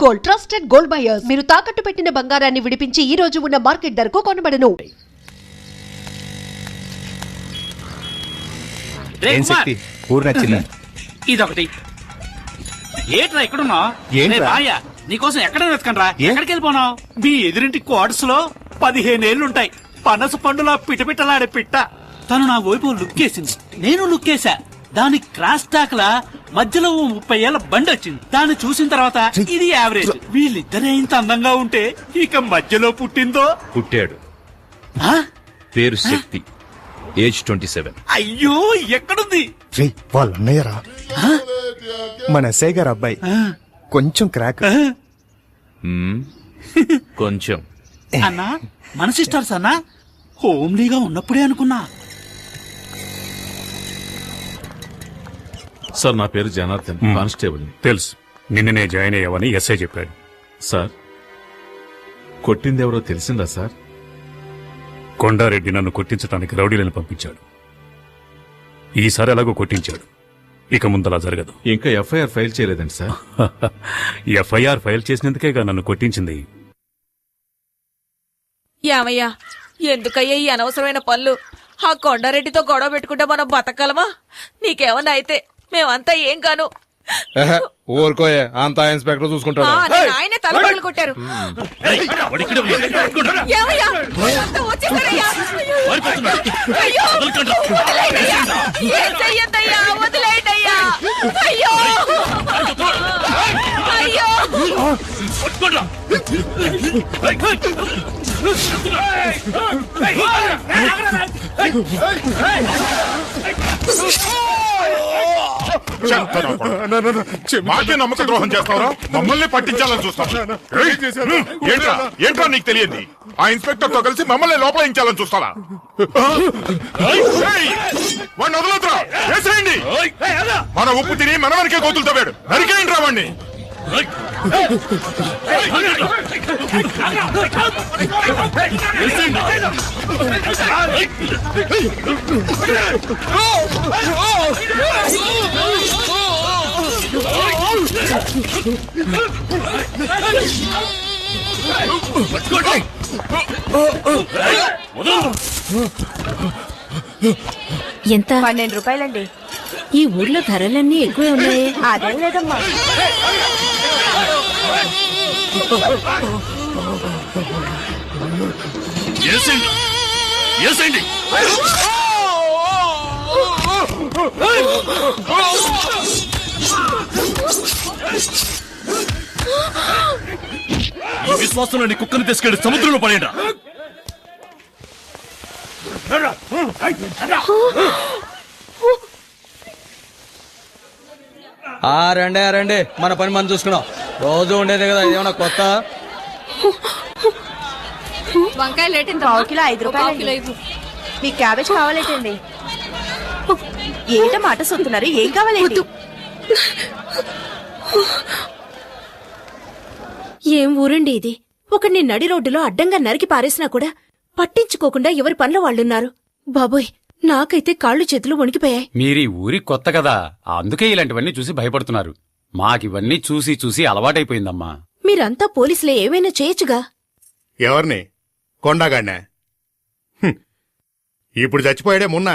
Gold, trusted gold buyers. మీరు తాకట్టు పెట్టిన బంగారాన్ని విడిపించి ఈ రోజు ఉన్న మార్కెట్ ధరకు కొనబడను. ఇదొకటి ఏట్రా ఎక్కడున్నా? నీకోసం ఎక్కడ వెతకండ్రా? ఎక్కడికి వెళ్ళిపోనావు? మీ ఎదురింటి క్వార్టర్స్ లో 15 ఏళ్లుంటాయి. పనస పండులా పిటపిటలాడే పిట్ట. తను నా వైపు లుక్కేసింది, నేను లుక్కేసా. దాని క్రాస్ టాక్ లా మధ్యలో 30 ఏళ్ల బండి వచ్చింది. దాన్ని చూసిన తర్వాత ఇది యావరేజ్. వీళ్ళిద్దరే ఇంత అందంగా ఉంటే ఇక మధ్యలో పుట్టాడు. పేరు శక్తి, ఏజ్ 27. అయ్యో ఎక్కడుంది? వాళ్ళ అన్నయ్యరా, మన ఎస్ఐ గారు అబ్బాయి. కొంచెం క్రాక్. కొంచెం అన్నా మన సిస్టర్స్ అన్నా. హోమ్లీగా ఉన్నప్పుడే అనుకున్నా. సార్, నా పేరు జనార్దన్, కానిస్టేబుల్. తెలుసు, నిన్ననే జాయిన్ అయ్యావని ఎస్ఐ చెప్పాడు. సార్, కొట్టిందెవరో తెలిసిందా సార్? కొండారెడ్డి నన్ను కొట్టించడానికి రౌడీలను పంపించాడు. ఈసారి ఎలాగో కొట్టించాడు, ఇక ముందలా జరగదు. ఇంకా ఎఫ్ఐఆర్ ఫైల్ చేయలేదండి సార్? ఎఫ్ఐఆర్ ఫైల్ చేసినందుకేగా నన్ను కొట్టించింది. యామయ్యా, ఎందుకయ్యా ఈ అనవసరమైన పనులు? ఆ కొండారెడ్డితో గొడవ పెట్టుకుంటే మనం బతకగలమా? నీకేమన్నా అయితే మేమంతా ఏం కాను. ఊరుకోయే, అంతా ఇన్స్పెక్టర్ చూసుకుంటాడు. ఆయనే తలపగలు కొట్టారు. యామయ్యా, అంతా వచ్చేసారయ్యా. అయ్యో, వదిలేయండయ్యా. ఏం చెయ్యొద్దయ్యా, వదిలేయండయ్యా. అయ్యో అయ్యో, మాకే నమ్మక ద్రోహం చేస్తావరా? మమ్మల్ని పట్టించాలని చూస్తావా? ఏంట్రా నీకు తెలియదు? ఆ ఇన్స్పెక్టర్ తో కలిసి మమ్మల్ని లోపలించాలని చూస్తావా? వాడిని వదలొద్దురా, వేసేయండి. మన ఉప్పు తిని మన వరకే గోతులు తవ్వాడు, నరికేయండి రా వాడిని. ఎంత? 12 రూపాయలండి. ఈ ఊర్లో ధరలన్నీ ఎక్కువే ఉన్నాయి. అదేం లేదమ్మా. ఈ విశ్వాసంలో నీ కుక్కను తీసుకెళ్లి సముద్రంలో పడేయండి. రండి, మన పని మనం చూసుకున్నాం. రోజు ఉండేదే కదా, ఇదేమన్నా కొత్త? వంకాయ లేటింది. 1 కిలో 5 రూపాయలు. మీ క్యాబేజ్ కావాలేటండి? ఏంట మాట సొత్తున్నారు? ఏం కావాలండి? ఏం ఊరండి ఇది? ఒకడిని నడి రోడ్డులో అడ్డంగా నరికి పారేసినా కూడా పట్టించుకోకుండా ఎవరి పనులు వాళ్ళున్నారు. బాబోయ్, నాకైతే కాళ్ళు చేతులు వణికిపోయాయి. మీరీ ఊరి కొత్త కదా, అందుకే ఇలాంటివన్నీ చూసి భయపడుతున్నారు. మాకివన్నీ చూసి చూసి అలవాటైపోయిందమ్మా. మీరంతా పోలీసులే, ఏమైనా చేయొచ్చుగా. ఎవరిని? కొండగాడినా? ఇప్పుడు చచ్చిపోయాడే మొన్న.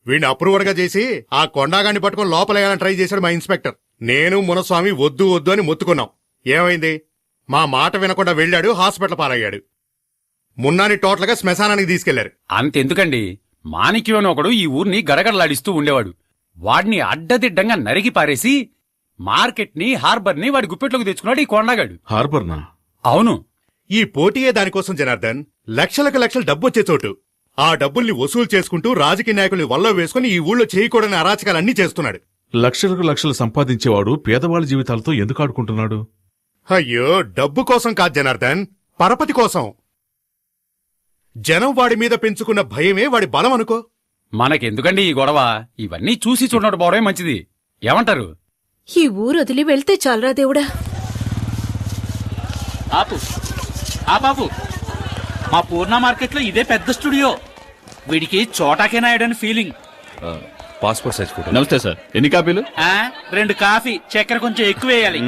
వీడిని అప్రూవర్ గా చేసి ఆ కొండగాడిని పట్టుకుని లోపలేయాలని ట్రై చేశాడు మా ఇన్స్పెక్టర్. నేను మునస్వామి వద్దు వద్దు అని మొత్తుకున్నాం. ఏమైంది? మా మాట వినకుండా వెళ్ళాడు, హాస్పిటల్ పాలయ్యాడు. మున్నాని టోటల్ గా శ్మశానానికి తీసుకెళ్లారు. అంతెందుకండి, మాణిక్యం అని ఒకడు ఈ ఊరిని గడగడలాడిస్తూ ఉండేవాడు. వాడిని అడ్డదిడ్డంగా నరికి పారేసి మార్కెట్ ని, హార్బర్ ని వాడి గుప్పెట్లోకి తెచ్చుకున్నాడు ఈ కొండగాడు. హార్బర్నా? అవును. ఈ పోటీయే దానికోసం జనార్దన్. లక్షలకు లక్షలు డబ్బొచ్చే చోటు. ఆ డబ్బుల్ని వసూలు చేసుకుంటూ రాజకీయ నాయకుల్ని వల్ల వేసుకుని ఈ ఊళ్ళో చేయకూడని అరాచకాలన్నీ చేస్తున్నాడు. లక్షలకు లక్షలు సంపాదించేవాడు పేదవాళ్ళ జీవితాలతో ఎందుకు ఆడుకుంటున్నాడు? అయ్యో, డబ్బు కోసం కాదు జనార్దన్, పరపతి కోసం. జనం వాడి మీద పెంచుకున్న భయమే వాడి బలం అనుకో. మనకెందుకండి ఈ గొడవ? ఇవన్నీ చూసి చూడడం పోవడమే మంచిది. ఏమంటారు? ఈ ఊరు వదిలి వెళ్తే చాలరా దేవుడా. ఆపు ఆపాపు. మా పూర్ణ మార్కెట్ లో ఇదే పెద్ద స్టూడియో. వీడికి Chota K నాయుడని feeling. Passport size photo. నమస్తే సార్, ఎన్ని కాపీలు? 2 కాఫీ, చక్కెర కొంచెం ఎక్కువ వేయాలి.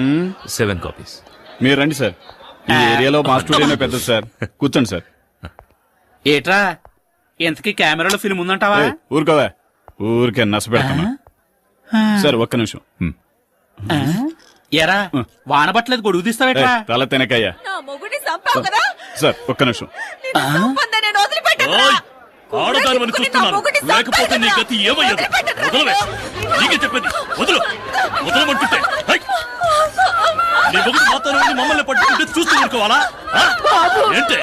7 కాపీస్. మీరు రండి సార్. ఈ ఏరియాలో మా స్టూడియోనే పెద్దది సార్. కూర్చోండి సార్. ఏట్రా ఎంతకీ కెమెరాలో ఫిల్మ్ ఉందంటావా? ఏయ్, ఊరుకోవా, ఊరికే నస పెడతాను. సార్ ఒక్క నిమిషం. ఎరా వాన పట్టలేదు గొడుగు తీస్తావేట్రా? ఏయ్, తల తినకయ్యా. సార్ ఒక్క నిమిషం. ఆడదానివని చూస్తున్నాను, లేకపోతే నీ గతి ఏమయ్యదు. వదలవే, నీకే చెప్పేది. వదలు, వదలమంటుంటే. హై! నీ మొగుడు మాత్రం మమ్మల్ని పట్టుకుంటే చూస్తూ ఊరుకోవాలా? ఏంటే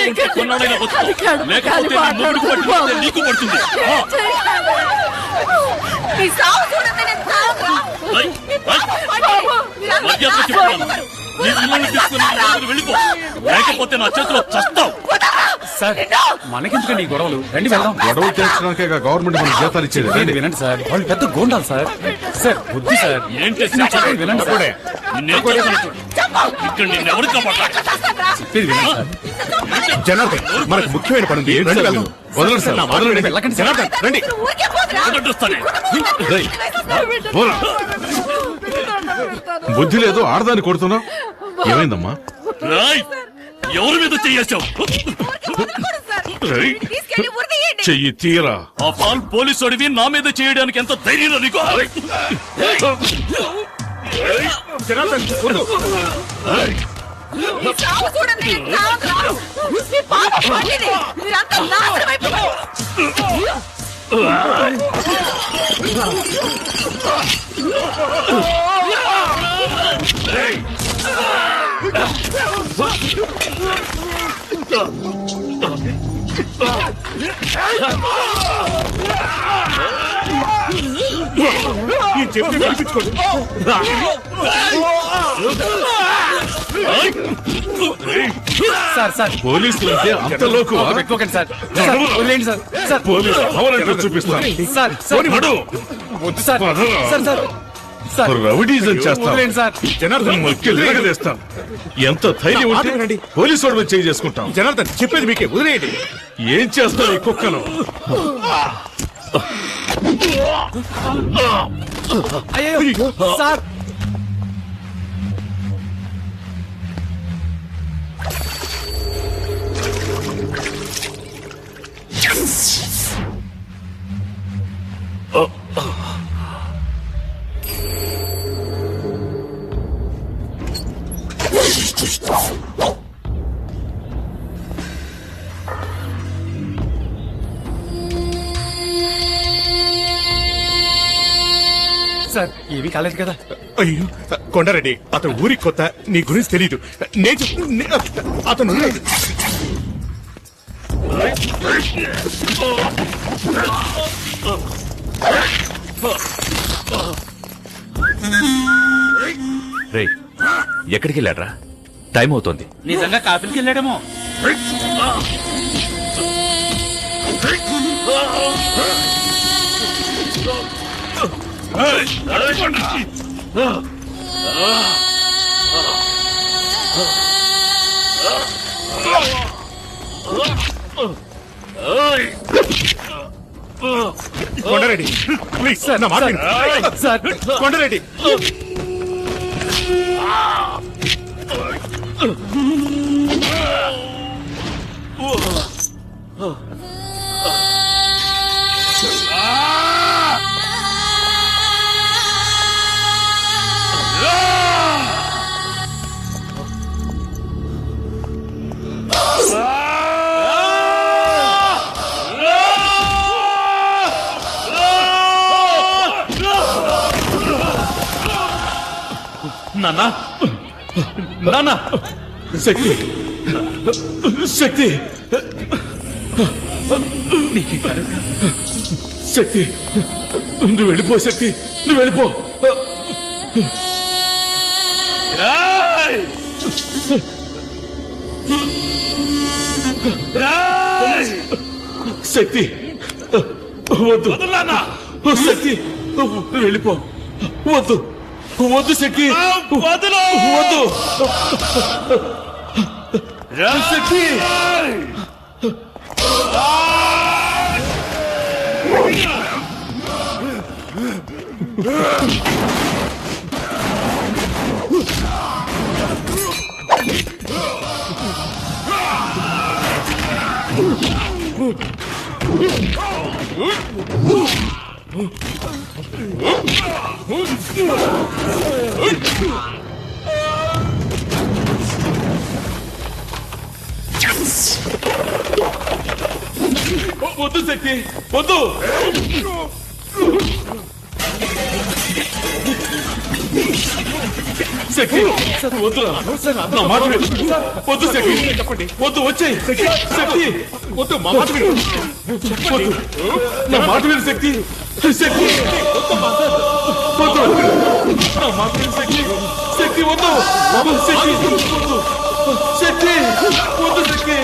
ఉంటే కొన్నాడైనా బతుకు, లేకపోతే నీ మొగుడికి పట్టుకుంటే నీకు పడుతుంది. మర్యాదగా చెప్తున్నాను, నీ పిల్లల్ని తీసుకుని వెళ్ళిపో, లేకపోతే నా చేతిలో చస్తావు. సార్ మనకెందుకండి ఈ గొడవలు? రండి వెళ్దాం. గొడవలు చేర్చడానికే గవర్నమెంట్ మనకి జీతాలు ఇచ్చేది. రండి, వినండి సార్, వాళ్ళు పెద్ద గోండాలు సార్. సార్ వద్దు సార్. ఏంటి వినండి సార్. ఇక్కడ నిన్నెవరు కాపాడాలి? చెప్పేది వినండి సార్. జనార్దన్, మనకు ముఖ్యమైన పని ఉంది. రండి వెళ్దాం. వదలండి సార్, వదలండి. వెళ్ళకండి సార్. జనార్దన్, రండి. రేయ్, పోరా. బుద్ధి లేదు, ఆడదాన్ని కొడుతున్నావు. ఏమైందమ్మా? రాయ్, ఎవరి మీద చెయ్యేశావు? చెయ్యి తీరా. ఆ పాల్ పోలీసు అడివి నా మీద చేయడానికి ఎంత ధైర్యం నీకు? జనార్దన్, వద్దు. ఈ చెప్పు వినిపించుకోండి. సార్ సార్ పోలీసులు అంటే అంతలోకు పెట్టుకోకండి సార్. సార్, వదిలేయండి సార్. సార్ పోలీసు అవరంటూ చూపిస్తాను. సార్ సార్ నడు. వద్దు sir. Sir sir sir rowdyism చేస్తాను. వదిలేయండి సార్. జనార్దన్ మొక్కేస్తాను. ఎంత ధైర్యం ఉంటే పోలీసు వాడి మీద చేయి చేసుకుంటాం. జనార్దన్, చెప్పేది మీకే, వదిలేయండి. ఏం చేస్తావు ఈ కుక్కను? అయ్యో సార్. సార్ ఏమీ కాలేదు కదా? అయ్యో కొండారెడ్డి, అతను ఊరికి కొత్త, నీ గురించి తెలీదు. అతను రేయ్, ఎక్కడికి వెళ్ళాడ్రా? టైం అవుతోంది. నిజంగా కాఫీకి వెళ్ళాడేమో. కొండారెడ్డి, ప్లీజ్ నా మాట విను. సార్ కొండారెడ్డి, నాన్న, నాన్న, శక్తి, శక్తి, శక్తి, నువ్వు వెళ్ళిపో. శక్తి, నువ్వు వెళ్ళిపో. శక్తి, వద్దు. శక్తి, నువ్వు వెళ్ళిపో. వద్దు, వద్దు శక్తి, వద్దు, వద్దు శక్తి. వద్దు శక్తి వద్దు. శక్తి వద్దురా, నా మాట విను. వద్దు శక్తి, వద్దు వచ్చేయ్. శక్తి వద్దు, మా మాట విను. వద్దు, నా మాట విను శక్తి. శక్తి వద్దు, నా మాట విను శక్తి. శక్తి వద్దు, శక్తి వద్దు. శక్తి వద్దు శక్తి.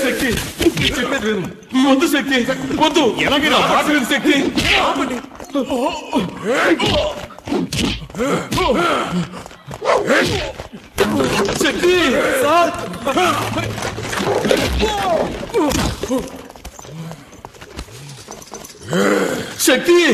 శక్తి చెప్పేది విను. వద్దు శక్తి వద్దు. ఎలాగైనా మాట విను శక్తి. శక్తి శక్తి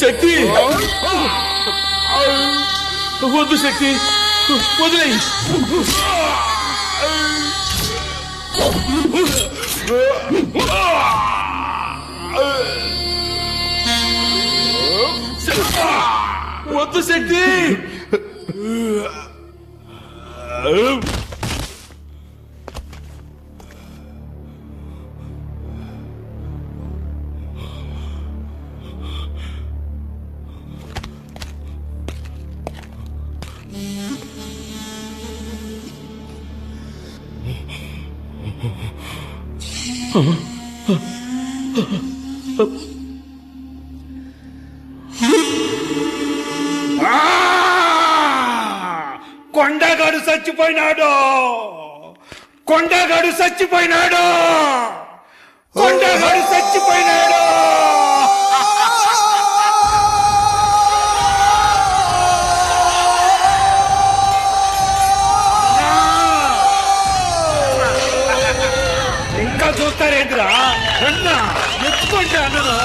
శక్తి వద్దు శక్తి వదిలేయ్. వద్దు శక్తి. కొండగాడు చచ్చిపోయినాడు. కొండగాడు చచ్చిపోయినాడు. కొండగాడు చచ్చిపోయినాడు. ఇంకా చూస్తారేంద్రా? ఎత్తుకుంటా అన్నదా?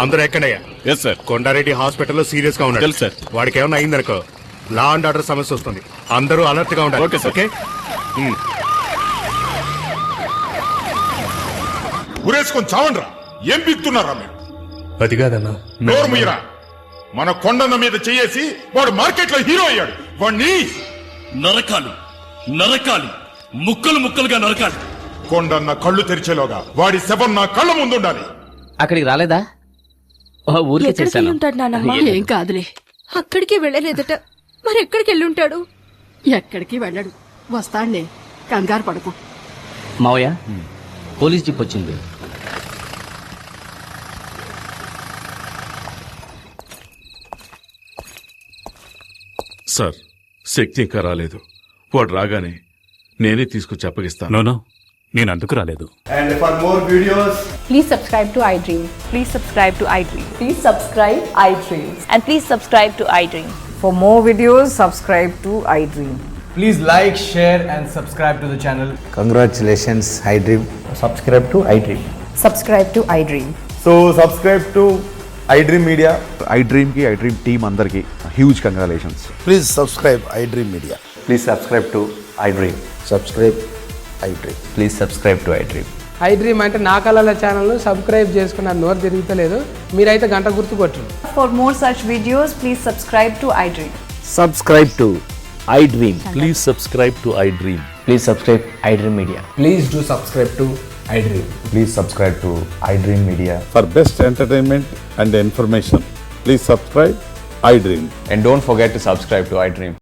అందరూ ఎక్కడయ్యా? Yes sir. కొండారెడ్డి హాస్పిటల్లో సీరియస్ గా ఉన్నాడు. తెలుసు సార్. వాడికి ఏమైనా అయిందనుకో లా అండ్ ఆర్డర్ సమస్య వస్తుంది. అందరూ అలర్ట్ గా ఉండాలి. Okay sir. ఓకే. ఉరేసుకొని చావండ్రా. ఏం బిక్తున్నారా మీరు? అది కాదన్నా. నోరు ముయ్యరా. మన కొండన్న మీద చేసి వాడు మార్కెట్ లో హీరో అయ్యాడు. వాడిని నరకాలి, నరకాలి, ముక్కలు ముక్కలుగా నరకాలి. కొండన్న కళ్ళు తెరిచేలోగా వాడి శవం నా కళ్ళ ముందుండాలి. అక్కడికి రాలేదా? ఊరికి చేశాను. ఏం కాదులే. అక్కడికి వెళ్ళలేదట. మరి ఎక్కడికి వెళ్ళుంటాడు? ఎక్కడికి వెళ్ళడు, వస్తాడులే, కంగారు పడకు. మావయ్య, పోలీస్ జీప్ వచ్చింది. సార్, శక్తి ఇంకా రాలేదు. వాడు రాగానే నేనే తీసుకొచ్చి అప్పగిస్తాను. నో, నేను అందుకు రాలేదు. And for more videos, please subscribe to iDream. Please subscribe to iDream. Please subscribe iDream. And please subscribe to iDream. For more videos, subscribe to iDream. Please like, share and subscribe to the channel. Congratulations, iDream. Subscribe to iDream. Subscribe to iDream. So subscribe to iDream media. iDream కి iDream team అందరికి huge congratulations. Please subscribe iDream Media. Please subscribe to iDream. Subscribe iDream. Please subscribe to iDream. iDream అంటే నా కళల channel subscribe చేసుకున్న నోరు తిరుగుతలేదు. మీరైతే గంట గుర్తు కొట్టండి. For more such videos, please subscribe to iDream. Subscribe to iDream. Please subscribe to iDream. Please subscribe iDream Media. Please do subscribe to iDream. Please subscribe to iDream media. For best entertainment and information please subscribe iDream. And don't forget to subscribe to iDream.